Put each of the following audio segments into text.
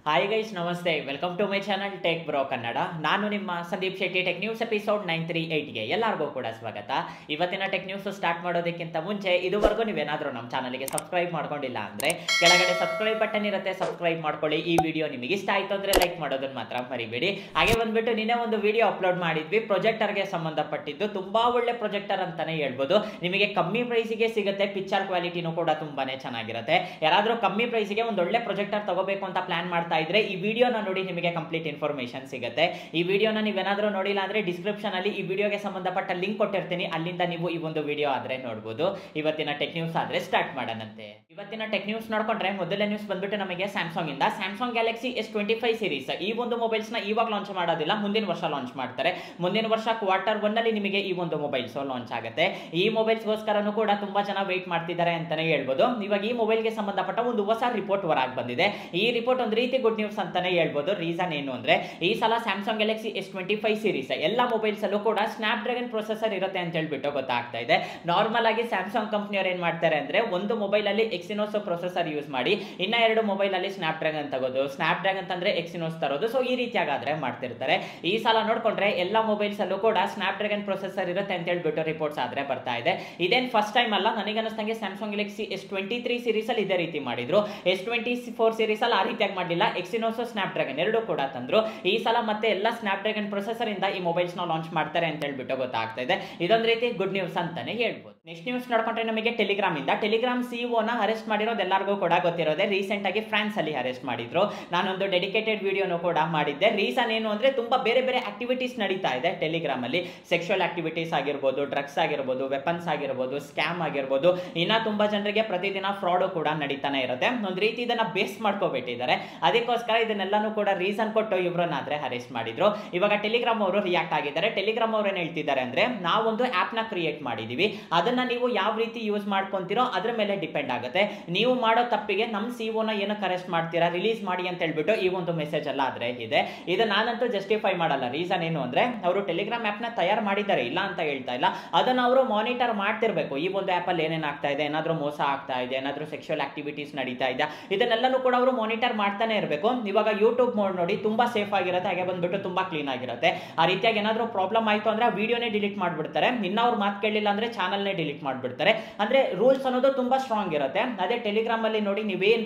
Hi guys, ನಮಸ್ತೆ. Welcome to my channel tech bro Kannada. ನಾನು ನಿಮ್ಮ Sandeep Shetty. Tech news episode 938ಗೆ ಎಲ್ಲರಿಗೂ ಕೂಡ ಸ್ವಾಗತ. ಇವತ್ತಿನ ಟೆಕ್ ನ್ಯೂಸ್ ಸ್ಟಾರ್ಟ್ ಮಾಡೋದಕ್ಕಿಂತ ಮುಂಚೆ ಇದುವರೆಗೂ ನೀವೇನಾದರೂ ನಮ್ಮ ಚಾನಲ್ಗೆ ಸಬ್ಸ್ಕ್ರೈಬ್ ಮಾಡ್ಕೊಂಡಿಲ್ಲ ಅಂದರೆ ಕೆಳಗಡೆ ಸಬ್ಸ್ಕ್ರೈಬ್ ಬಟನ್ ಇರುತ್ತೆ, ಸಬ್ಸ್ಕ್ರೈಬ್ ಮಾಡ್ಕೊಳ್ಳಿ. ಈ ವಿಡಿಯೋ ನಿಮಗೆ ಇಷ್ಟ ಆಯಿತು ಅಂದರೆ ಲೈಕ್ ಮಾಡೋದನ್ನ ಮಾತ್ರ ಮರಿಬೇಡಿ. ಹಾಗೆ ಬಂದ್ಬಿಟ್ಟು ನಿನ್ನೆ ಒಂದು ವಿಡಿಯೋ ಅಪ್ಲೋಡ್ ಮಾಡಿದ್ವಿ ಪ್ರೊಜೆಕ್ಟರ್ಗೆ ಸಂಬಂಧಪಟ್ಟಿದ್ದು. ತುಂಬಾ ಒಳ್ಳೆ ಪ್ರೊಜೆಕ್ಟರ್ ಅಂತಾನೆ ಹೇಳ್ಬೋದು. ನಿಮಗೆ ಕಮ್ಮಿ ಪ್ರೈಸಿಗೆ ಸಿಗುತ್ತೆ, ಪಿಕ್ಚರ್ ಕ್ವಾಲಿಟಿನೂ ಕೂಡ ತುಂಬಾನೇ ಚೆನ್ನಾಗಿರುತ್ತೆ. ಯಾರಾದರೂ ಕಮ್ಮಿ ಪ್ರೈಸಿಗೆ ಒಂದು ಒಳ್ಳೆ ಪ್ರೊಜೆಕ್ಟರ್ ತಗೋಬೇಕು ಅಂತ ಪ್ಲಾನ್ ಮಾಡ್ತಾ ಇದ್ರೆ ಈ ವಿಡಿಯೋನ ನೋಡಿ, ನಿಮಗೆ ಕಂಪ್ಲೀಟ್ ಇನ್ಫಾರ್ಮೇಶನ್ ಸಿಗುತ್ತೆ. ಈ ವಿಡಿಯೋನ ನೀವೇನಾದ್ರೂ ನೋಡಿಲ್ಲ ಅಂದ್ರೆ ಡಿಸ್ಕ್ರಿಪ್ಷನ್ ಅಲ್ಲಿ ಈ ವಿಡಿಯೋಗೆ ಸಂಬಂಧಪಟ್ಟ ಲಿಂಕ್ ಕೊಟ್ಟಿರ್ತೀನಿ, ಅಲ್ಲಿಂದ ನೀವು ಈ ಒಂದು ವಿಡಿಯೋ ಆದ್ರೆ ನೋಡಬಹುದು. ಇವತ್ತಿನ ಟೆಕ್ ನ್ಯೂಸ್ ಆದ್ರೆ ಸ್ಟಾರ್ಟ್ ಮಾಡೋಣಂತೆ. ಇವತ್ತಿನ ಟೆಕ್ ನ್ಯೂಸ್ ನೋಡ್ಕೊಂಡ್ರೆ ಮೊದಲನೇ ನ್ಯೂಸ್ ಬಂದ್ಬಿಟ್ಟು ನಮಗೆ ಸ್ಯಾಮ್ಸಂಗ್ ಇಂದ ಸ್ಯಾಮ್ಸಂಗ್ ಗ್ಯಾಲಕ್ಸಿ S25 ಸೀರೀಸ್ ಈ ಒಂದು ಮೊಬೈಲ್ಸ್ ನ ಇವಾಗ ಲಾಂಚ್ ಮಾಡೋದಿಲ್ಲ, ಮುಂದಿನ ವರ್ಷ ಲಾಂಚ್ ಮಾಡ್ತಾರೆ. ಮುಂದಿನ ವರ್ಷ ಕ್ವಾರ್ಟರ್ 1 ಅಲ್ಲಿ ನಿಮಗೆ ಈ ಒಂದು ಮೊಬೈಲ್ಸ್ ಲಾಂಚ್ ಆಗುತ್ತೆ. ಈ ಮೊಬೈಲ್ಸ್ ಗೋಸ್ಕರನೂ ಕೂಡ ತುಂಬಾ ಜನ ವೇಟ್ ಮಾಡ್ತಿದ್ದಾರೆ ಅಂತಾನೆ ಹೇಳ್ಬೋದು. ಇವಾಗ ಈ ಮೊಬೈಲ್ಗೆ ಸಂಬಂಧಪಟ್ಟ ಒಂದು ಹೊಸ ರಿಪೋರ್ಟ್ ಹೊರಗೆ ಬಂದಿದೆ. ಈ ರಿಪೋರ್ಟ್ ಒಂದು ರೀತಿ ಗುಡ್ ನ್ಯೂಸ್ ಅಂತಾನೆ ಹೇಳ್ಬೋದು. ರೀಸನ್ ಏನು ಅಂದ್ರೆ ಈ ಸಲ ಸ್ಯಾಮ್ಸಂಗ್ ಗ್ಯಾಲಕ್ಸಿ S25 ಸೀರೀಸ್ ಎಲ್ಲ ಮೊಬೈಲ್ಸ್ ಅಲ್ಲೂ ಕೂಡ ಸ್ನ್ಯಾಪ್ ಡ್ರ್ಯಾಗನ್ ಪ್ರೊಸೆಸರ್ ಇರುತ್ತೆ ಅಂತ ಹೇಳ್ಬಿಟ್ಟು ಗೊತ್ತಾಗ್ತಾ ಇದೆ. ನಾರ್ಮಲ್ ಆಗಿ ಸ್ಯಾಮ್ಸಂಗ್ ಕಂಪನಿಯವರು ಏನ್ ಮಾಡ್ತಾರೆ ಅಂದ್ರೆ ಒಂದು ಮೊಬೈಲ್ ಅಲ್ಲಿ ಎಕ್ಸಿನೋಸ್ ಪ್ರೊಸೆಸರ್ ಯೂಸ್ ಮಾಡಿ ಇನ್ನ ಎರಡು ಮೊಬೈಲ್ ಅಲ್ಲಿ ಸ್ನ್ಯಾಪ್ ಡ್ರ್ಯಾಗನ್ ತಗೋದು, ಸ್ನ್ಯಾಪ್ ಡ್ರ್ಯಾಗನ್ ಅಂದ್ರೆ ಎಕ್ಸಿನೋಸ್ ತರೋದು. ಸೊ ಈ ರೀತಿಯಾಗಾದ್ರೆ ಮಾಡ್ತಿರ್ತಾರೆ. ಈ ಸಲ ನೋಡ್ಕೊಂಡ್ರೆ ಎಲ್ಲ ಮೊಬೈಲ್ಸ್ ಅಲ್ಲೂ ಕೂಡ ಸ್ನ್ಯಾಪ್ ಡ್ರ್ಯಾಗನ್ ಪ್ರೊಸೆಸರ್ ಇರುತ್ತೆ ಅಂತ ಹೇಳ್ಬಿಟ್ಟು ರಿಪೋರ್ಟ್ಸ್ ಆದ್ರೆ ಬರ್ತಾ ಇದೆ. ಇದೇನ್ ಫಸ್ಟ್ ಟೈಮ್ ಅಲ್ಲ, ನನಗನ್ನಿಸ್ತಂಗೆ ಸ್ಯಾಮ್ಸಂಗ್ ಗ್ಯಾಲಕ್ಸಿ S23 ಸೀರೀಸ್ ಅಲ್ಲಿ ಇದೇ ರೀತಿ ಮಾಡಿದ್ರು. S24 ಸೀರೀಸ್ ಅಲ್ಲಿ ಆ ರೀತಿಯಾಗಿ ಮಾಡಲಿಲ್ಲ. ಎಕ್ಸಿನೋಸ್ ಸ್ನ್ಯಾಪ್ ಡ್ರ್ಯಾಗನ್ ಎರಡು ಕೂಡ ತಂದ್ರು. ಈ ಸಲ ಮತ್ತೆ ಎಲ್ಲ ಸ್ನ್ಯಾಪ್ ಡ್ರ್ಯಾಗನ್ ಪ್ರೊಸೆಸರ್ ಇಂದ ಈ ಮೊಬೈಲ್ಸ್ ನ ಲಾಂಚ್ ಮಾಡ್ತಾರೆ ಅಂತ ಹೇಳ್ಬಿಟ್ಟು ಗೊತ್ತಾಗ್ತಾ ಇದೆ. ಇದೊಂದು ರೀತಿ ಗುಡ್ ನ್ಯೂಸ್ ಅಂತಾನೆ ಹೇಳ್ಬೋದು. ನೆಕ್ಸ್ಟ್ ನ್ಯೂಸ್ ನೋಡ್ಕೊಂಡ್ರೆ ನಮಗೆ ಟೆಲಿಗ್ರಾಮ್ ಇಂದ ಟೆಲಿಗ್ರಾಮ್ ಸಿಇಒ ನ ಅರೆಸ್ಟ್ ಮಾಡಿರೋದು ಎಲ್ಲರಿಗೂ ಕೂಡ ಗೊತ್ತಿರೋದೆ. ರೀಸೆಂಟ್ ಆಗಿ ಫ್ರಾನ್ಸ್ ಅಲ್ಲಿ ಅರೆಸ್ಟ್ ಮಾಡಿದ್ರು. ನಾನೊಂದು ಡೆಡಿಕೇಟೆಡ್ ವಿಡಿಯೋನು ಕೂಡ ಮಾಡಿದ್ದೆ. ರೀಸನ್ ಏನು ಅಂದ್ರೆ ತುಂಬಾ ಬೇರೆ ಬೇರೆ ಆಕ್ಟಿವಿಟೀಸ್ ನಡೀತಾ ಇದೆ ಟೆಲಿಗ್ರಾಮ್ ಅಲ್ಲಿ. ಸೆಕ್ಷುವಲ್ ಆಕ್ಟಿವಿಟೀಸ್ ಆಗಿರ್ಬೋದು, ಡ್ರಗ್ಸ್ ಆಗಿರ್ಬೋದು, ವೆಪನ್ಸ್ ಆಗಿರ್ಬೋದು, ಸ್ಕ್ಯಾಮ್ ಆಗಿರ್ಬೋದು, ಇನ್ನ ತುಂಬಾ ಜನರಿಗೆ ಪ್ರತಿದಿನ ಫ್ರಾಡ್ ಕೂಡ ನಡೀತಾನೆ ಇರುತ್ತೆ. ಒಂದು ರೀತಿ ಇದನ್ನ ಬೇಸ್ ಮಾಡ್ಕೋಬಿಟ್ಟಿದ್ದಾರೆ. ಅದಕ್ಕೋಸ್ಕರ ಇದನ್ನೆಲ್ಲಾನು ಕೂಡ ರೀಸನ್ ಕೊಟ್ಟು ಇವ್ರನ್ನಾದ್ರೆ ಅರೆಸ್ಟ್ ಮಾಡಿದ್ರು. ಇವಾಗ ಟೆಲಿಗ್ರಾಮ್ ಅವರು ರಿಯಾಕ್ಟ್ ಆಗಿದ್ದಾರೆ. ಟೆಲಿಗ್ರಾಮ್ ಅವ್ರು ಏನ್ ಹೇಳ್ತಿದ್ದಾರೆ ಅಂದ್ರೆ, ನಾವೊಂದು ಆಪ್ ನ ಕ್ರಿಯೇಟ್ ಮಾಡಿದೀವಿ, ಅದನ್ನ ನೀವು ಯಾವ ರೀತಿ ಯೂಸ್ ಮಾಡ್ಕೊಂತೀರೋ ಅದ್ರ ಮೇಲೆ ಡಿಪೆಂಡ್ ಆಗುತ್ತೆ. ನೀವು ಮಾಡೋ ತಪ್ಪಿಗೆ ನಮ್ ಸಿಇಒ ನ ಏನಕ್ಕೆ ಅರೆಸ್ಟ್ ಮಾಡ್ತೀರಾ, ರಿಲೀಸ್ ಮಾಡಿ ಅಂತ ಹೇಳ್ಬಿಟ್ಟು ಈ ಒಂದು ಮೆಸೇಜ್ ಎಲ್ಲ ಆದ್ರೆ ಇದೆ. ಇದು ನಾನಂತೂ ಜಸ್ಟಿಫೈ ಮಾಡಲ್ಲ. ರೀಸನ್ ಏನು ಅಂದ್ರೆ ಅವರು ಟೆಲಿಗ್ರಾಮ್ ಆಪ್ ನ ತಯಾರು ಮಾಡಿದ್ದಾರೆ, ಇಲ್ಲ ಅಂತ ಹೇಳ್ತಾ ಇಲ್ಲ. ಅದನ್ನ ಅವರು ಮಾನಿಟರ್ ಮಾಡ್ತಿರ್ಬೇಕು. ಈ ಒಂದು ಆಪ್ ಅಲ್ಲಿ ಏನೇನ್ ಆಗ್ತಾ ಇದೆ, ಏನಾದ್ರೂ ಮೋಸ ಆಗ್ತಾ ಇದೆ, ಏನಾದ್ರೂ ಸೆಕ್ಷುವಲ್ ಆಕ್ಟಿವಿಟೀಸ್ ನಡೀತಾ ಇದೆ, ಇದನ್ನೆಲ್ಲನೂ ಕೂಡ ಅವರು ಮಾನಿಟರ್ ಮಾಡ್ತಾನೆ ಇರಬೇಕು. ಇವಾಗ ಯೂಟ್ಯೂಬ್ ಮೋಡ್ ನೋಡಿ ತುಂಬಾ ಸೇಫ್ ಆಗಿರುತ್ತೆ, ಹಾಗೆ ಬಂದ್ಬಿಟ್ಟು ತುಂಬಾ ಕ್ಲೀನ್ ಆಗಿರುತ್ತೆ. ಆ ರೀತಿಯಾಗಿ ಏನಾದ್ರೂ ಪ್ರಾಬ್ಲಮ್ ಆಯ್ತು ಅಂದ್ರೆ ವಿಡಿಯೋನೇ ಡಿಲೀಟ್ ಮಾಡ್ಬಿಡ್ತಾರೆ. ಇನ್ನ ಅವ್ರು ಮಾತು ಕೇಳಿಲ್ಲ ಅಂದ್ರೆ ಚಾನಲ್ನೇ ಡಿಲೀಟ್ ಮಾಡ್ಬಿಡ್ತಾರೆ. ಅಂದ್ರೆ ರೂಲ್ಸ್ ಅನ್ನೋದು ತುಂಬಾ ಸ್ಟ್ರಾಂಗ್ ಇರುತ್ತೆ. ಅದೇ ಟೆಲಿಗ್ರಾಮ್ ಅಲ್ಲಿ ನೋಡಿ ನೀವೇನ್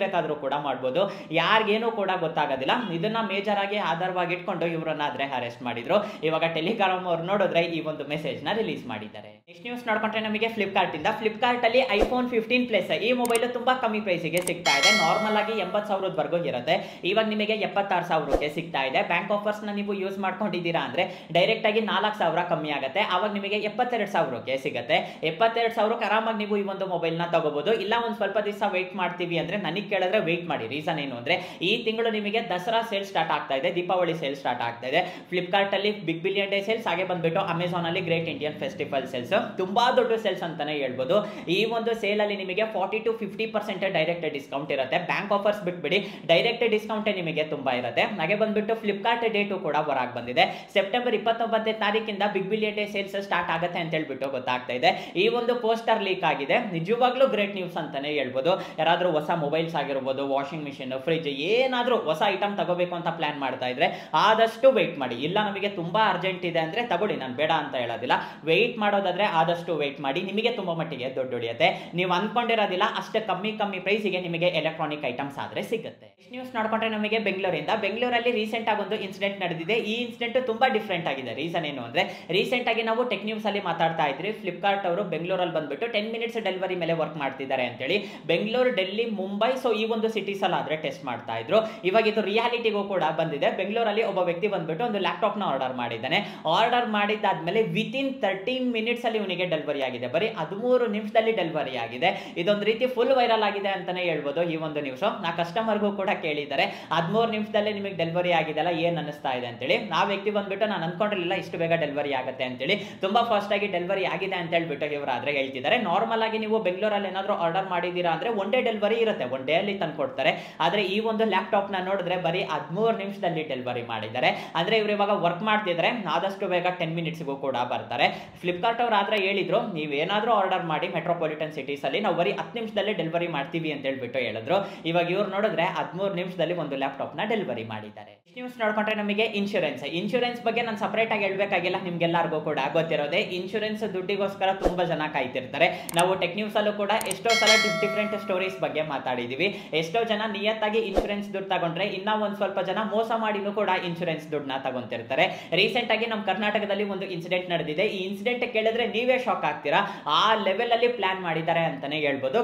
ಬೇಕಾದ್ರೂ ಕೂಡ ಮಾಡ್ಬೋದು, ಯಾರಿಗೇನು ಕೂಡ ಗೊತ್ತಾಗೋದಿಲ್ಲ. ಇದನ್ನ ಮೇಜರ್ ಆಗಿ ಆಧಾರವಾಗಿ ಇಟ್ಕೊಂಡು ಇವರನ್ನಾದ್ರೆ ಅರೆಸ್ಟ್ ಮಾಡಿದ್ರು. ಇವಾಗ ಟೆಲಿಗ್ರಾಮ್ ಅವ್ರು ನೋಡಿದ್ರೆ ಈ ಒಂದು ಮೆಸೇಜ್ ನ ರಿಲೀಸ್ ಮಾಡಿದ್ದಾರೆ. ನೆಕ್ಸ್ಟ್ ನ್ಯೂಸ್ ನೋಡ್ಕೊಂಡ್ರೆ ನಮಗೆ ಫ್ಲಿಪ್ಕಾರ್ಟ್ ಇಂದ ಫ್ಲಿಪ್ಕಾರ್ಟ್ ಅಲ್ಲಿ iPhone 15 Plus ಈ ಮೊಬೈಲ್ ತುಂಬಾ ಕಮ್ಮಿ ಪ್ರೈಸಿಗೆ ಸಿಗ್ತಾ ಇದೆ. ನಾರ್ಮಲ್ ಆಗಿ 80,000 ಇರುತ್ತೆ, ಇವಾಗ ನಿಮಗೆ 76,000ಕ್ಕೆ ಸಿಗ್ತಾ ಇದೆ. ಬ್ಯಾಂಕ್ ಆಫರ್ಸ್ ನ ನೀವು ಯೂಸ್ ಮಾಡ್ಕೊಂಡಿದ್ದೀರಾ ಅಂದ್ರೆ ಡೈರೆಕ್ಟ್ ಆಗಿ 4,000 ಕಮ್ಮಿ ಆಗುತ್ತೆ. ಅವಾಗ ನಿಮಗೆ 72,000ಕ್ಕೆ ಸಿಗುತ್ತೆ. 72,000ಕ್ಕೆ ಆರಾಮಾಗಿ ನೀವು ಈ ಒಂದು ಮೊಬೈಲ್ ನ ತಗೋಬಹುದು. ಇಲ್ಲ ಒಂದ್ ಸ್ವಲ್ಪ ದಿವಸ ವೇಟ್ ಮಾಡ್ತೀವಿ ಅಂದ್ರೆ ನನಗೆ ಕೇಳಿದ್ರೆ ವೇಟ್ ಮಾಡಿ. ರೀಸನ್ ಏನು ಅಂದ್ರೆ ಈ ತಿಂಗಳು ನಿಮಗೆ ದಸರಾ ಸೇಲ್ ಸ್ಟಾರ್ಟ್ ಆಗ್ತಾ ಇದೆ, ದೀಪಾವಳಿ ಸೇಲ್ ಸ್ಟಾರ್ಟ್ ಆಗ್ತಾ ಇದೆ. ಫ್ಲಿಪ್ಕಾರ್ಟ್ ಅಲ್ಲಿ ಬಿಗ್ ಬಿಲಿಯನ್ ಡೇ ಸೇಲ್ಸ್, ಹಾಗೆ ಬಂದ್ಬಿಟ್ಟು ಅಮೆಝಾನ್ ಅಲ್ಲಿ ಗ್ರೇಟ್ ಇಂಡಿಯನ್ ಫೆಸ್ಟಿವಲ್ ಸೇಲ್ಸ್, ತುಂಬಾ ದೊಡ್ಡ ಸೇಲ್ಸ್ ಅಂತಾನೆ ಹೇಳ್ಬೋದು. ಈ ಒಂದು ಸೇಲ್ ಅಲ್ಲಿ ನಿಮಗೆ 40 to 50% ಡೈರೆಕ್ಟ್ ಡಿಸ್ಕೌಂಟ್ ಇರುತ್ತೆ. ಬ್ಯಾಂಕ್ ಆಫರ್ಸ್ ಬಿಟ್ಬಿಡಿ, ಡೈರೆಕ್ಟ್ ಡಿಸ್ಕೌಂಟ್ ನಿಮಗೆ ತುಂಬಾ ಇರುತ್ತೆ. ಹಾಗೆ ಬಂದ್ಬಿಟ್ಟು ಫ್ಲಿಪ್ಕಾರ್ಟ್ ಡೇಟು ಕೂಡ ಹೊರಗೆ ಬಂದಿದೆ. ಸೆಪ್ಟೆಂಬರ್ 29ನೇ ತಾರೀಕಿಂದ big billion day sales start ಆಗುತ್ತೆ ಅಂತ ಹೇಳ್ಬಿಟ್ಟು ಗೊತ್ತಾಗ್ತಾ ಇದೆ. ಈ ಒಂದು ಪೋಸ್ಟರ್ ಲೀಕ್ ಆಗಿದೆ, ನಿಜವಾಗ್ಲೂ ಗ್ರೇಟ್ ನ್ಯೂಸ್ ಅಂತಾನೆ ಹೇಳ್ಬೋದು. ಯಾರಾದ್ರೂ ಹೊಸ ಮೊಬೈಲ್ಸ್ ಆಗಿರ್ಬೋದು, ವಾಷಿಂಗ್ ಮಿಷಿನ್, ಫ್ರಿಜ್, ಏನಾದ್ರೂ ಹೊಸ ಐಟಮ್ ತಗೋಬೇಕು ಅಂತ ಪ್ಲಾನ್ ಮಾಡ್ತಾ ಇದ್ರೆ ಆದಷ್ಟು ವೆಯ್ಟ್ ಮಾಡಿ. ಇಲ್ಲ ನಮಗೆ ತುಂಬಾ ಅರ್ಜೆಂಟ್ ಇದೆ ಅಂದ್ರೆ ತಗೊಳ್ಳಿ, ನಾನು ಬೇಡ ಅಂತ ಹೇಳೋದಿಲ್ಲ. ವೆಯ್ಟ್ ಮಾಡೋದಾದ್ರೆ ಆದಷ್ಟು ವೆಯ್ಟ್ ಮಾಡಿ, ನಿಮಗೆ ತುಂಬಾ ಮಟ್ಟಿಗೆ ದುಡ್ಡು ಉಳಿಯುತ್ತೆ. ನೀವು ಅನ್ಕೊಂಡಿರೋದಿಲ್ಲ ಅಷ್ಟೇ ಕಮ್ಮಿ ಪ್ರೈಸಿಗೆ ನಿಮಗೆ ಎಲೆಕ್ಟ್ರಾನಿಕ್ ಐಟಮ್ಸ್ ಆದ್ರೆ ಸಿಗುತ್ತೆ. ನ್ಯೂಸ್ ನೋಡ್ಕೊಂಡ್ರೆ ನಮಗೆ ಬೆಂಗಳೂರಲ್ಲಿ ರೀಸೆಂಟ್ ಆಗಿ ಒಂದು ಇನ್ಸಿಡೆಂಟ್ ನಡೆದಿದೆ. ಈ ಇನ್ಸಿಡೆಂಟ್ ತುಂಬಾ ಡಿಫ್ರೆಂಟ್ ಆಗಿದೆ. ರೀಸನ್ ಏನು ಅಂದ್ರೆ ರೀಸೆಂಟ್ ಆಗಿ ನಾವು ಟೆಕ್ ನ್ಯೂಸ್ ಅಲ್ಲಿ ಮಾತಾಡ್ತಾ ಇದ್ರಿ, ಫ್ಲಿಪ್ಕಾರ್ಟ್ ಅವರು ಬೆಂಗಳೂರಲ್ಲಿ ಬಂದ್ಬಿಟ್ಟು 10 minutes ಡೆಲಿವರಿ ಮೇಲೆ ವರ್ಕ್ ಮಾಡ್ತಿದ್ದಾರೆ ಅಂತೇಳಿ. ಬೆಂಗಳೂರು, ಡೆಲ್ಲಿ, ಮುಂಬೈ, ಸೊ ಈ ಒಂದು ಸಿಟೀಸ್ ಅಲ್ಲಿ ಆದ್ರೆ ಟೆಸ್ಟ್ ಮಾಡ್ತಾ ಇದ್ರು. ಇವಾಗ ಇದು ರಿಯಾಲಿಟಿಗೂ ಕೂಡ ಬಂದಿದೆ. ಬೆಂಗಳೂರಲ್ಲಿ ಒಬ್ಬ ವ್ಯಕ್ತಿ ಬಂದ್ಬಿಟ್ಟು ಒಂದು ಲ್ಯಾಪ್ಟಾಪ್ ನ ಆರ್ಡರ್ ಮಾಡಿದ್ದಾನೆ. ಆರ್ಡರ್ ಮಾಡಿದ್ದಾದ್ಮೇಲೆ ವಿತಿನ್ 13 minutes ಅಲ್ಲಿ ಇವನಿಗೆ ಡೆಲಿವರಿ ಆಗಿದೆ. ಬರೀ 13 ನಿಮಿಷದಲ್ಲಿ ಡೆಲಿವರಿ ಆಗಿದೆ. ಇದೊಂದು ರೀತಿ ಫುಲ್ ವೈರಲ್ ಆಗಿದೆ ಅಂತಾನೆ ಹೇಳ್ಬೋದು ಈ ಒಂದು ನ್ಯೂಸ್. ನಾ ಕಸ್ಟಮರ್ಗೂ ಕೂಡ ಕೇಳಿದ್ದಾರೆ, 13 ನಿಮಿಷದಲ್ಲೇ ನಿಮಗೆ ಡೆಲಿವರಿ ಆಗಿದೆಲ್ಲ ಏನ್ ಅನಿಸ್ತಾ ಇದೆ ಅಂತೇಳಿ. ಆ ವ್ಯಕ್ತಿ ಬಂದ್ಬಿಟ್ಟು ನಾನು ಅನ್ಕೊಂಡಿರಲಿಲ್ಲ ಇಷ್ಟು ಬೇಗ ಡೆಲಿವರಿ ಆಗುತ್ತೆ ಅಂತೇಳಿ, ತುಂಬಾ ಫಾಸ್ಟ್ ಆಗಿ ಡೆಲಿವರಿ ಆಗಿದೆ ಅಂತ ಹೇಳ್ಬಿಟ್ಟು ಇವರು ಆದ್ರೆ ಹೇಳ್ತಿದ್ದಾರೆ. ನಾರ್ಮಲ್ ಆಗಿ ನೀವು ಬೆಂಗಳೂರಲ್ಲಿ ಏನಾದರೂ ಆರ್ಡರ್ ಮಾಡಿದೀರಾ ಅಂದ್ರೆ ಒನ್ ಡೇ ಡೆಲಿವರಿ ಇರುತ್ತೆ, ಒನ್ ಡೇ ಅಲ್ಲಿ ತಂದು ಕೊಡ್ತಾರೆ. ಆದ್ರೆ ಈ ಒಂದು ಲ್ಯಾಪ್ಟಾಪ್ ನ ನೋಡಿದ್ರೆ ಬರೀ 13 ನಿಮಿಷದಲ್ಲಿ ಡೆಲಿವರಿ ಮಾಡಿದ್ದಾರೆ. ಅಂದ್ರೆ ಇವರು ಇವಾಗ ವರ್ಕ್ ಮಾಡ್ತಿದ್ರೆ ಆದಷ್ಟು ಬೇಗ 10 ಮಿನಿಟ್ಸ್ಗೂ ಕೂಡ ಬರ್ತಾರೆ. ಫ್ಲಿಪ್ಕಾರ್ಟ್ ಅವ್ರು ಆದ್ರೆ ಹೇಳಿದ್ರು, ನೀವೇನಾದ್ರೂ ಆರ್ಡರ್ ಮಾಡಿ ಮೆಟ್ರೋಪಾಲಿಟನ್ ಸಿಟೀಸ್ ಅಲ್ಲಿ ನಾವು ಬರೀ 10 ನಿಮಿಷದಲ್ಲೇ ಡೆಲಿವರಿ ಮಾಡ್ತೀವಿ ಅಂತ ಹೇಳ್ಬಿಟ್ಟು ಹೇಳಿದ್ರು. ಇವಾಗ ಇವ್ರು ನೋಡಿದ್ರೆ 13 ನಿಮಿಷದಲ್ಲಿ ಒಂದು ಲ್ಯಾಪ್ಟಾಪ್ ನ ಡೆಲಿವರಿ ಮಾಡಿದ್ದಾರೆ. ನ್ಯೂಸ್ ನೋಡ್ಕೊಂಡ್ರೆ ನಮಗೆ ಇನ್ಶೂರೆನ್ಸ್ ಬಗ್ಗೆ ನಾನು ಸಪರೇಟ್ ಆಗಿ ಹೇಳ್ಬೇಕಾಗಿಲ್ಲ, ನಿಮ್ಗೆಲ್ಲರಿಗೂ ಕೂಡ ಗೊತ್ತಿರೋದೆ. ಇನ್ಶೂರೆನ್ಸ್ ದುಡ್ಡಿಗೋಸ್ಕರ ತುಂಬಾ ಜನ ಕಾಯ್ತಿರ್ತಾರೆ. ನಾವು ಟೆಕ್ ನ್ಯೂಸ್ ಅಲ್ಲೂ ಕೂಡ ಎಷ್ಟೋ ಸಲ ಡಿಫ್ರೆಂಟ್ ಸ್ಟೋರೀಸ್ ಬಗ್ಗೆ ಮಾತಾಡಿದೀವಿ. ಎಷ್ಟೋ ಜನ ನಿಯತ್ತಾಗಿ ಇನ್ಶೂರೆನ್ಸ್ ದುಡ್ಡು ತಗೊಂಡ್ರೆ ಇನ್ನ ಒಂದ್ ಸ್ವಲ್ಪ ಜನ ಮೋಸ ಮಾಡಿನೂ ಕೂಡ ಇನ್ಶೂರೆನ್ಸ್ ದುಡ್ಡನ್ನ ತಗೊಂತಿರ್ತಾರೆ. ರೀಸೆಂಟ್ ಆಗಿ ನಮ್ಮ ಕರ್ನಾಟಕದಲ್ಲಿ ಒಂದು ಇನ್ಸಿಡೆಂಟ್ ನಡೆದಿದೆ. ಈ ಇನ್ಸಿಡೆಂಟ್ ಕೇಳಿದ್ರೆ ನೀವೇ ಶಾಕ್ ಆಗ್ತೀರಾ. ಆ ಲೆವೆಲ್ ಅಲ್ಲಿ ಪ್ಲಾನ್ ಮಾಡಿದ್ದಾರೆ ಅಂತಾನೆ ಹೇಳ್ಬೋದು.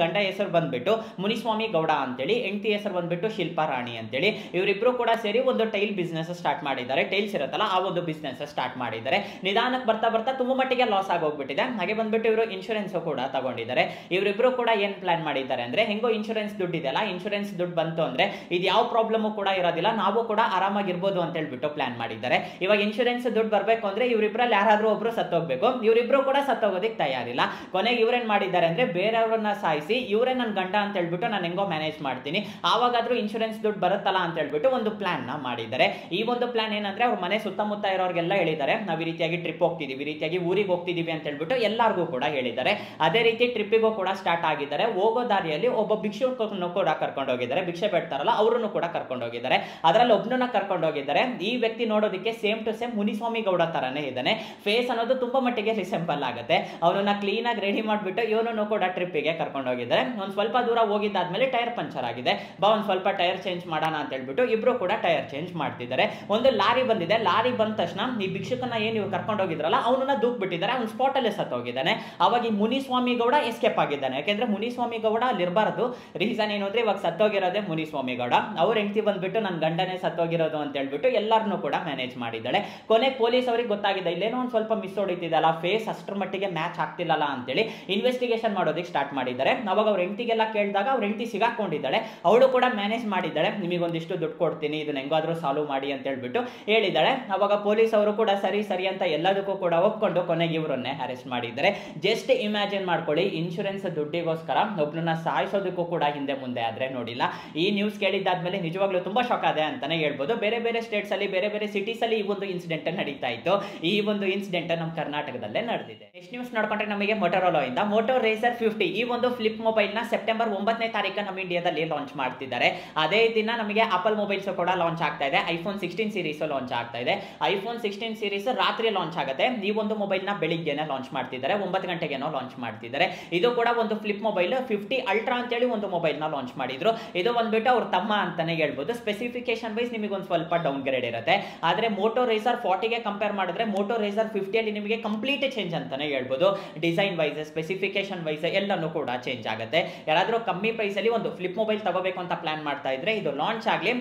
ಗಂಡ ಹೆಸರು ಬಂದ್ಬಿಟ್ಟು ಮುನಿಸ್ವಾಮಿ ಗೌಡ ಅಂತೇಳಿ, ಹೆಂಡತಿ ಹೆಸರು ಬಂದ್ಬಿಟ್ಟು ಶಿಲ್ಪಾ ರಾಣಿ ಅಂತೇಳಿ. ಇವರಿಬ್ರು ಕೂಡ ಸೇರಿ ಒಂದು ಟೈಲ್ ಬಿಸ್ನೆಸ್ ಸ್ಟಾರ್ಟ್ ಮಾಡಿದ್ದಾರೆ. ಟೈಲ್ಸ್ ಇರುತ್ತಲ್ಲ ಆ ಒಂದು ಬಿಸ್ನೆಸ್ ಸ್ಟಾರ್ಟ್ ಮಾಡಿದ್ದಾರೆ. ನಿಧಾನಕ್ಕೆ ಬರ್ತಾ ಬರ್ತಾ ತುಂಬಾ ಮಟ್ಟಿಗೆ ಲಾಸ್ ಆಗೋಗ್ಬಿಟ್ಟಿದೆ. ಹಾಗೆ ಬಂದ್ಬಿಟ್ಟು ಇವರು ಇನ್ಶೂರೆನ್ಸ್ ಕೂಡ ತಗೊಂಡಿದ್ದಾರೆ. ಇವರಿಬ್ರು ಕೂಡ ಏನ್ ಪ್ಲಾನ್ ಮಾಡಿದ್ದಾರೆ ಅಂದ್ರೆ, ಹೆಂಗೋ ಇನ್ಶೂರೆನ್ಸ್ ದುಡ್ಡು ಇದೆಯಲ್ಲ, ಇನ್ಶೂರೆನ್ಸ್ ದುಡ್ಡು ಬಂತು ಅಂದ್ರೆ ಇದು ಯಾವ ಪ್ರಾಬ್ಲಮ್ ಕೂಡ ಇರೋದಿಲ್ಲ, ನಾವು ಕೂಡ ಆರಾಮಾಗಿರ್ಬೋದು ಅಂತ ಹೇಳ್ಬಿಟ್ಟು ಪ್ಲಾನ್ ಮಾಡಿದ್ದಾರೆ. ಇವಾಗ ಇನ್ಶೂರೆನ್ಸ್ ದುಡ್ಡು ಬರ್ಬೇಕು ಅಂದ್ರೆ ಇವರಿಬ್ರಲ್ಲಿ ಯಾರಾದ್ರೂ ಒಬ್ರು ಸತ್ತೋಗ್ಬೇಕು. ಇವರಿಬ್ರು ಕೂಡ ಸತ್ತೋಗೋದಕ್ಕೆ ತಯಾರಿಲ್ಲ. ಕೊನೆಗೆ ಇವ್ರೇನ್ ಮಾಡಿದ್ದಾರೆ ಅಂದ್ರೆ, ಬೇರೆಯವ್ರನ್ನ ಸಾಯಿಸಿ ಇವರೇ ನನ್ನ ಗಂಡ ಅಂತ ಹೇಳ್ಬಿಟ್ಟು ನಾನು ಹೆಂಗೋ ಮ್ಯಾನೇಜ್ ಮಾಡ್ತೀನಿ, ಆವಾಗಾದ್ರೂ ಇನ್ಶೂರೆನ್ಸ್ ದುಡ್ಡು ಬರುತ್ತಲ್ಲ ಅಂತ ಹೇಳ್ಬಿಟ್ಟು ಒಂದು ಪ್ಲಾನ್ ನ ಮಾಡಿದ್ದಾರೆ. ಈ ಒಂದು ಪ್ಲಾನ್ ಏನಂದ್ರೆ, ಅವ್ರ ಮನೆ ಸುತ್ತಮುತ್ತ ಇರೋರಿಗೆಲ್ಲ ಹೇಳಿದ್ದಾರೆ, ನಾವು ಈ ರೀತಿಯಾಗಿ ಟ್ರಿಪ್ ಹೋಗ್ತಿದೀವಿ, ಈ ರೀತಿಯಾಗಿ ಊರಿಗೆ ಹೋಗ್ತಿದೀವಿ ಅಂತ ಹೇಳ್ಬಿಟ್ಟು ಎಲ್ಲಾರ್ಗೂ ಕೂಡ ಹೇಳಿದ್ದಾರೆ. ಅದೇ ರೀತಿ ಟ್ರಿಪ್ಪಿಗೂ ಕೂಡ ಸ್ಟಾರ್ಟ್ ಆಗಿದ್ದಾರೆ. ಹೋಗೋ ದಾರಿಯಲ್ಲಿ ಒಬ್ಬ ಭಿಕ್ಷುಕನ್ನು ಕೂಡ ಕರ್ಕೊಂಡು ಹೋಗಿದ್ದಾರೆ. ಭಿಕ್ಷೆ ಬೇಡ್ತಾರಲ್ಲ ಅವ್ರನ್ನು ಕೂಡ ಕರ್ಕೊಂಡು ಹೋಗಿದ್ದಾರೆ. ಅದರಲ್ಲಿ ಒಬ್ಬನನ್ನ ಕರ್ಕೊಂಡು ಹೋಗಿದ್ದಾರೆ. ಈ ವ್ಯಕ್ತಿ ನೋಡೋದಕ್ಕೆ same to same Muniswamy Gowda ತರಾನೇ ಇದ್ದಾನೆ. ಫೇಸ್ ಅನ್ನೋದು ತುಂಬಾ ಮಟ್ಟಿಗೆ ರಿಸೆಂಬಲ್ ಆಗುತ್ತೆ. ಅವನನ್ನ ಕ್ಲೀನ್ ಆಗಿ ರೆಡಿ ಮಾಡ್ಬಿಟ್ಟು ಇವನನ್ನು ಕೂಡ ಟ್ರಿಪ್ಪಿಗೆ ಕರ್ಕೊಂಡು ಹೋಗಿದ್ದಾರೆ. ಒಂದ್ ಸ್ವಲ್ಪ ದೂರ ಹೋಗಿದ್ದಾದ್ಮೇಲೆ ಟೈರ್ ಪಂಚರ್ ಆಗಿದೆ, ಒಂದ್ ಸ್ವಲ್ಪ ಟೈರ್ ಚೇಂಜ್ ಮಾಡೋಣ ಅಂತ ಹೇಳ್ಬಿಟ್ಟು ಇಬ್ರು ಕೂಡ ಟೈರ್ ಚೇಂಜ್ ಮಾಡ್ತಿದ್ದಾರೆ. ಒಂದು ಲಾರಿ ಬಂದಿದೆ. ಲಾರಿ ಬಂದ ತಕ್ಷಣ ಈ ಭಿಕ್ಷುಕನ ಏನ್ ನೀವು ಕರ್ಕೊಂಡು ಹೋಗಿದ್ರಲ್ಲ ಅವನನ್ನ ದೂಕ್ ಬಿಟ್ಟಿದ್ದಾರೆ. ಅವ್ನು ಸ್ಪಾಟ್ ಅಲ್ಲೇ ಸತ್ತು ಹೋಗಿದ್ದಾನೆ. ಅವಾಗ ಈ ಮುನಿಸ್ವಾಮಿ ಗೌಡ ಎಸ್ಕೇಪ್ ಆಗಿದ್ದಾನೆ. ಯಾಕೆಂದ್ರೆ ಮುನಿಸ್ವಾಮಿ ಗೌಡ ಅಲ್ಲಿ ಇರಬಾರದು. ರೀಸನ್ ಏನು ಅಂದ್ರೆ, ಇವಾಗ ಸತ್ತೋಗಿರೋದೇ ಮುನಿಸ್ವಾಮಿ ಗೌಡ. ಅವ್ರ ಹೆಂಡತಿ ಬಂದ್ಬಿಟ್ಟು ನನ್ನ ಗಂಡನೇ ಸತ್ತೋಗಿರೋದು ಅಂತ ಹೇಳ್ಬಿಟ್ಟು ಎಲ್ಲಾರನ್ನೂ ಕೂಡ ಮ್ಯಾನೇಜ್ ಮಾಡಿದ್ದಾಳೆ. ಕೊನೆ ಪೊಲೀಸ್ ಅವ್ರಿಗೆ ಗೊತ್ತಾಗಿದೆ, ಇಲ್ಲೇನೋ ಒಂದ್ ಸ್ವಲ್ಪ ಮಿಸ್ ಹೊಡಿತಿದಲ್ಲ, ಫೇಸ್ ಅಷ್ಟರ ಮಟ್ಟಿಗೆ ಮ್ಯಾಚ್ ಆಗ್ತಿಲ್ಲಲ್ಲ ಅಂತೇಳಿ ಇನ್ವೆಸ್ಟಿಗೇಷನ್ ಮಾಡೋದಕ್ಕೆ ಸ್ಟಾರ್ಟ್ ಮಾಡಿದ್ದಾರೆ. ಅವಾಗ ಅವ್ರ ಹೆಂಡತಿಗೆಲ್ಲ ಕೇಳಿದಾಗ ಅವ್ರ ಹೆಂಡತಿ ಸಿಗಾಕೊಂಡಿದ್ದಾಳೆ. ಅವಳು ಕೂಡ ಮ್ಯಾನೇಜ್ ಮಾಡಿದ್ದಾಳೆ, ನಿಮಗೊಂದಿಷ್ಟು ದುಡ್ಡು ಕೊಡ್ತೀನಿ, ಇದನ್ನ ಹೆಂಗಾದ್ರೂ ಸಾಲ್ವ್ ಮಾಡಿ ಅಂತ ಹೇಳ್ಬಿಟ್ಟು ಹೇಳಿದ್ದಾಳೆ. ಅವಾಗ ಪೊಲೀಸ್ ಅವರು ಕೂಡ ಸರಿ ಅಂತ ಎಲ್ಲದಕ್ಕೂ ಕೂಡ ಒಪ್ಕೊಂಡು ಕೊನೆಗೆ ಇವರನ್ನೇ ಅರೆಸ್ಟ್ ಮಾಡಿದ್ದಾರೆ. ಜಸ್ಟ್ ಇಮ್ಯಾಜಿನ್ ಮಾಡ್ಕೊಳ್ಳಿ, ಇನ್ಶೂರೆನ್ಸ್ ದುಡ್ಡಿಗೋಸ್ಕರ ಒಬ್ಬನನ್ನ ಸಾಯಿಸೋದಕ್ಕೂ ಕೂಡ ಹಿಂದೆ ಮುಂದೆ ಆದ್ರೆ ನೋಡಿಲ್ಲ. ಈ ನ್ಯೂಸ್ ಕೇಳಿದ್ದಾದ್ಮೇಲೆ ನಿಜವಾಗ್ಲೂ ತುಂಬಾ ಶಾಕ್ ಆದೆ ಅಂತಾನೆ ಹೇಳ್ಬೋದು. ಬೇರೆ ಬೇರೆ ಸ್ಟೇಟ್ಸ್ ಅಲ್ಲಿ, ಬೇರೆ ಬೇರೆ ಸಿಟೀಸ್ ಅಲ್ಲಿ ಈ ಒಂದು ಇನ್ಸಿಡೆಂಟ್ ನಡೀತಾ ಇತ್ತು. ಈ ಒಂದು ಇನ್ಸಿಡೆಂಟ್ ನಮ್ಮ ಕರ್ನಾಟಕದಲ್ಲೇ ನಡೆದಿದೆ. ನೆಕ್ಸ್ಟ್ ನ್ಯೂಸ್ ನೋಡ್ಕೊಂಡ್ರೆ ನಮಗೆ ಮೊಟೊರೋಲಾ ಇಂದ ಮೋಟೋ ರೇಸರ್ 50 ಈ ಒಂದು ಫ್ಲಿಪ್ ಮೊಬೈಲ್ ನ ಸೆಪ್ಟೆಂಬರ್ 9ನೇ ತಾರೀಕು ನಮ್ಮ ಇಂಡಿಯಾದಲ್ಲಿ ಲಾಂಚ್ ಮಾಡ್ತಿದ್ದಾರೆ. ಅದೇ ದಿನ ನಮಗೆ ಆಪಲ್ ಮೊಬೈಲ್ಸ್ ಕೂಡ ಲಾಂಚ್ ಆಗ್ತಾ ಇದೆ. ಐಫೋನ್ 16 ಸೀರೀಸ್ ಲಾಂಚ್ ಆಗ್ತಾ ಇದೆ. ಐಫೋನ್ 16 ಸೀರೀಸ್ ರಾತ್ರಿ ಲಾಂಚ್ ಆಗುತ್ತೆ. ಈ ಒಂದು ಮೊಬೈಲ್ ನ ಬೆಳಿಗ್ಗೆನೆ ಲಾಂಚ್ ಮಾಡ್ತಿದ್ದಾರೆ, 9 ಗಂಟೆಗೇನೋ ಲಾಂಚ್ ಮಾಡ್ತಿದ್ದಾರೆ. ಇದು ಕೂಡ ಒಂದು ಫ್ಲಿಪ್ ಮೊಬೈಲ್ 50 ಅಲ್ಟ್ರಾ ಅಂತೇಳಿ ಒಂದು ಮೊಬೈಲ್ ನ ಲಾಂಚ್ ಮಾಡಿದ್ರು. ಇದು ಬಂದ್ಬಿಟ್ಟು ಅವ್ರ ತಮ್ಮ ಅಂತಾನೆ ಹೇಳ್ಬೋದು. ಸ್ಪೆಸಿಫಿಕೇಶನ್ ವೈಸ್ ನಿಮಗೆ ಒಂದು ಸ್ವಲ್ಪ ಡೌನ್ ಗ್ರೇಡ್ ಇರುತ್ತೆ. ಆದ್ರೆ ಮೋಟೋ ರೇಸರ್ 40ಗೆ ಕಂಪೇರ್ ಮಾಡಿದ್ರೆ ಮೋಟೋ ರೇಸರ್ 50 ಅಲ್ಲಿ ನಿಮಗೆ ಕಂಪ್ಲೀಟ್ ಚೇಂಜ್ ಅಂತಾನೆ ಹೇಳ್ಬೋದು. ಡಿಸೈನ್ ವೈಸ್, ಸ್ಪೆಸಿಫಿಕೇಶನ್ ವೈಸ್ ಎಲ್ಲಾನು ಕೂಡ ಚೇಂಜ್ ಆಗುತ್ತೆ. ಯಾರಾದ್ರೂ ಕಮ್ಮಿ ಪ್ರೈಸ್ ಅಲ್ಲಿ ಒಂದು ಫ್ಲಿಪ್ ಮೊಬೈಲ್ ತಗೋಬೇಕು ಅಂತ ಪ್ಲಾನ್ ಮಾಡ್ತಾ ಇದ್ರೆ ಇದು ಲಾಂಚ್ ಆಗ್ಲಿ,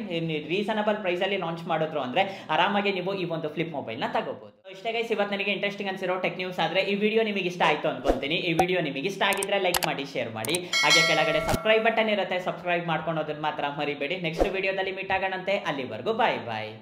ರೀಸನಬಲ್ ಪ್ರೈಸ್ ಅಲ್ಲಿ ಲಾಂಚ್ ಮಾಡಿದ್ರು ಅಂದ್ರೆ ಆರಾಮಾಗಿ ನೀವು ಈ ಒಂದು ಫ್ಲಿಪ್ ಮೊಬೈಲ್ ನ ತಗೋಬಹುದು. ಇಷ್ಟೇ ಗೈಸ್ ಇವತ್ತು ನನಗೆ ಇಂಟ್ರೆಸ್ಟಿಂಗ್ ಅನ್ಸಿರೋ ಟೆಕ್ ನ್ಯೂಸ್. ಆದ್ರೆ ಈ ವಿಡಿಯೋ ನಿಮಗೆ ಇಷ್ಟ ಆಯ್ತು ಅನ್ಕೊಂತೀನಿ. ಈ ವಿಡಿಯೋ ನಿಮಗೆ ಇಷ್ಟ ಆಗಿದ್ರೆ ಲೈಕ್ ಮಾಡಿ, ಶೇರ್ ಮಾಡಿ. ಹಾಗೆ ಕೆಳಗಡೆ ಸಬ್ಸ್ಕ್ರೈಬ್ ಬಟನ್ ಇರುತ್ತೆ, ಸಬ್ಸ್ಕ್ರೈಬ್ ಮಾಡ್ಕೊಳೋದನ್ನ ಮಾತ್ರ ಮರಿಬೇಡಿ. ನೆಕ್ಸ್ಟ್ ವಿಡಿಯೋದಲ್ಲಿ ಮೀಟ್ ಆಗೋಣಂತೆ. ಅಲ್ಲಿವರೆಗೂ ಬಾಯ್ ಬಾಯ್.